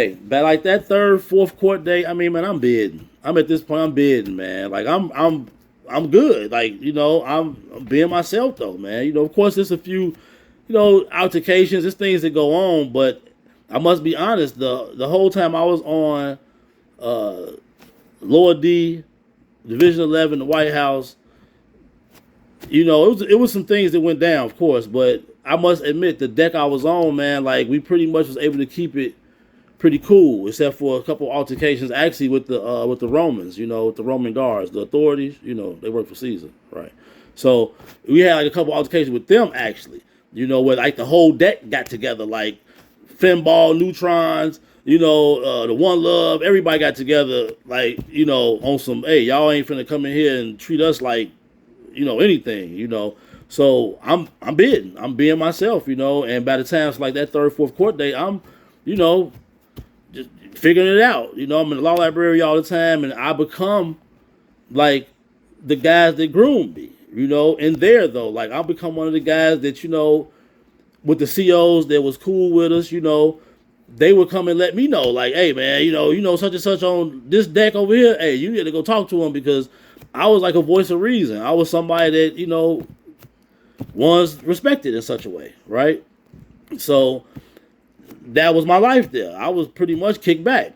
Hey, but like that third, fourth court day, I mean, man, I'm bidding. I'm at this point, I'm bidding, man. Like I'm good. Like I'm being myself though, man. Of course, there's a few, altercations. There's things that go on, but I must be honest. The whole time I was on uh, Lower D, Division 11, the White House, it was some things that went down, of course, but I must admit the deck I was on, man, like we pretty much was able to keep it pretty cool, except for a couple altercations actually with the Romans, with the Roman guards, the authorities, they work for Caesar, right? So we had like a couple altercations with them actually, where like the whole deck got together, like Finball, Neutrons, the One Love, everybody got together, like, on some, hey, y'all ain't finna come in here and treat us like, anything, So I'm bidding. I'm being myself, and by the time it's like that third, fourth court day, I'm, you know, just figuring it out. I'm in the law library all the time, and I become like the guys that groomed me. In there though, like I become one of the guys that with the COs that was cool with us. They would come and let me know, like, hey man, such and such on this deck over here. Hey, you need to go talk to him because I was like a voice of reason. I was somebody that was respected in such a way, right? So that was my life there. I was pretty much kicked back.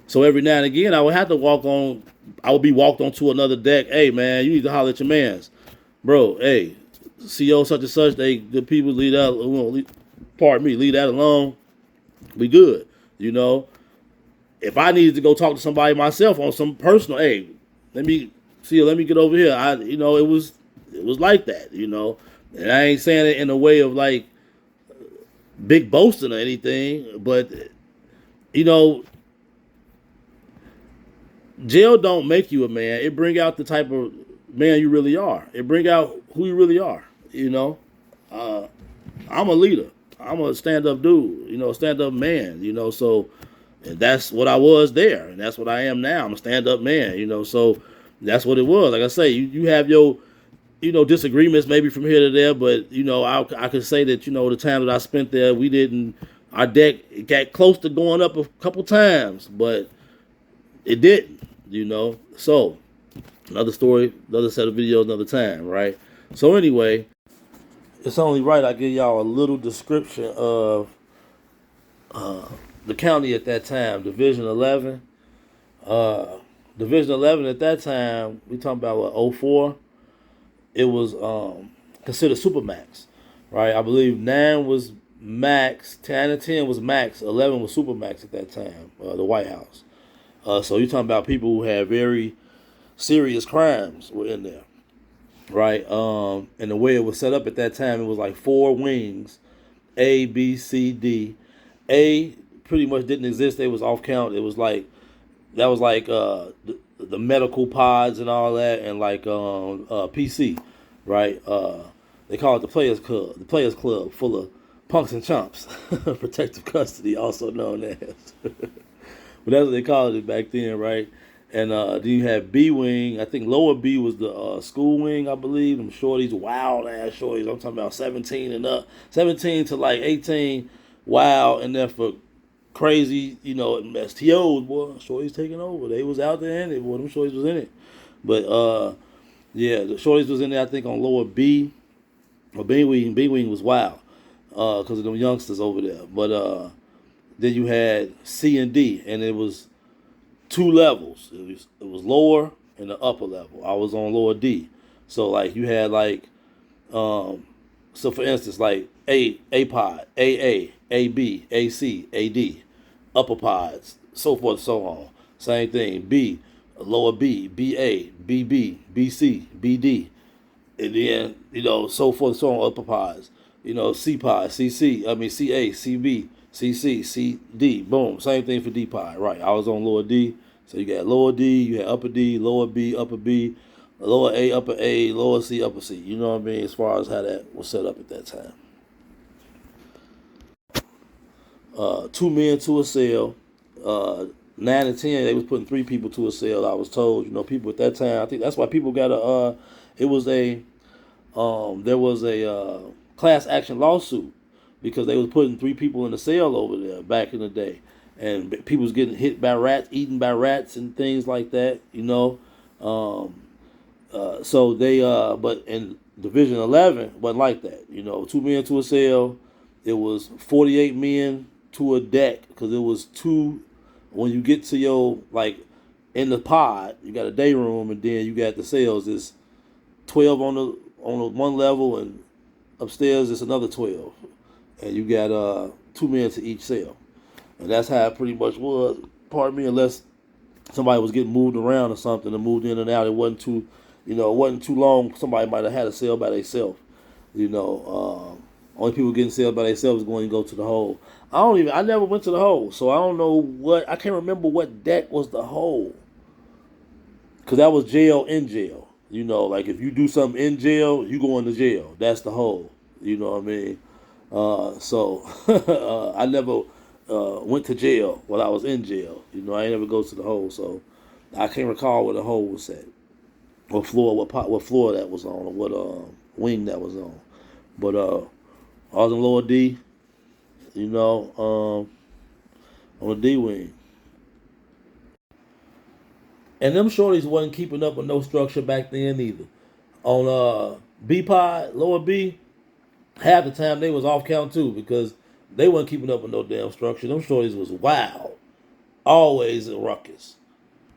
So every now and again, I would have to walk on. I would be walked onto another deck. Hey man, you need to holler at your man's, bro. Hey, CO such and such. The people leave that. Pardon me, leave that alone. We good. You know, if I needed to go talk to somebody myself on some personal, hey, let me see. Let me get over here. It was like that. And I ain't saying it in a way of like big boasting or anything, but you know, jail don't make you a man. It bring out the type of man you really are. It bring out who you really are. Uh, I'm a leader. I'm a stand-up dude. Stand-up man. So and that's what I was there, and that's what I am now. I'm a stand-up man. So that's what it was. Like I say, you have your disagreements maybe from here to there, but I could say that the time that I spent there, we didn't. Our deck got close to going up a couple times, but it didn't. So another story, another set of videos, another time, right? So anyway, it's only right I give y'all a little description of the county at that time, Division 11. Uh, Division 11 at that time, we talking about what, '04. It was considered supermax, right? I believe 9 was max, 10 and 10 was max, 11 was supermax at that time, the White House. So you're talking about people who had very serious crimes were in there, right? And the way it was set up at that time, it was like 4 wings, A, B, C, D. A pretty much didn't exist. They was off count. It was like that was like the medical pods and all that, and like PC, right? They call it the Players Club, full of punks and chumps, protective custody, also known as. But that's what they called it back then, right? And then you have B wing. I think lower B was the school wing, I believe. Them shorties, wild ass shorties. I'm talking about 17 and up, 17 to like 18, wild, and then for crazy, STOs, boy, shorties taking over. They was out there in it, boy. Them shorties was in it. But yeah, the shorties was in there. I think on lower B or B wing. B wing was wild because of them youngsters over there. But then you had C and D, and it was 2 levels. It was lower and the upper level. I was on lower D, so like you had like so for instance like A pod, A B, A C, A D, upper pods, so forth and so on. Same thing. B, lower B, B A, B B, B C, B D, and then so forth and so on. Upper pods, C pod, C C. I mean C A, C B, C C, C D. Boom. Same thing for D pod. Right. I was on lower D. So you got lower D, you had upper D, lower B, upper B, lower A, lower C, upper C. You know what I mean? As far as how that was set up at that time. 2 men to a cell. 9 and 10, they was putting 3 people to a cell. I was told, people at that time. I think that's why people got a. It was a. There was a class action lawsuit because they was putting 3 people in a cell over there back in the day, and people was getting hit by rats, eaten by rats, and things like that. Um, so they, but in Division 11 wasn't like that. 2 men to a cell. It was 48 men to a deck because it was two. When you get to your like in the pod, you got a day room, and then you got the cells. It's 12 on the one level, and upstairs it's another 12, and you got 2 men to each cell, and that's how it pretty much was. Pardon me, unless somebody was getting moved around or something and moved in and out. It wasn't too, it wasn't too long. Somebody might have had a cell by themselves. Only people getting cells by themselves going to go to the hole. I never went to the hole, so I don't know I can't remember what deck was the hole. Because that was jail in jail. Like if you do something in jail, you go into jail. That's the hole. You know what I mean? So I never went to jail while I was in jail. I ain't never go to the hole, so I can't recall where the hole was at, what floor that was on, or what wing that was on. But I was in lower D, on the D wing. And them shorties wasn't keeping up with no structure back then either. On B pod, lower B, half the time they was off count too because they wasn't keeping up with no damn structure. Them shorties was wild, always a ruckus.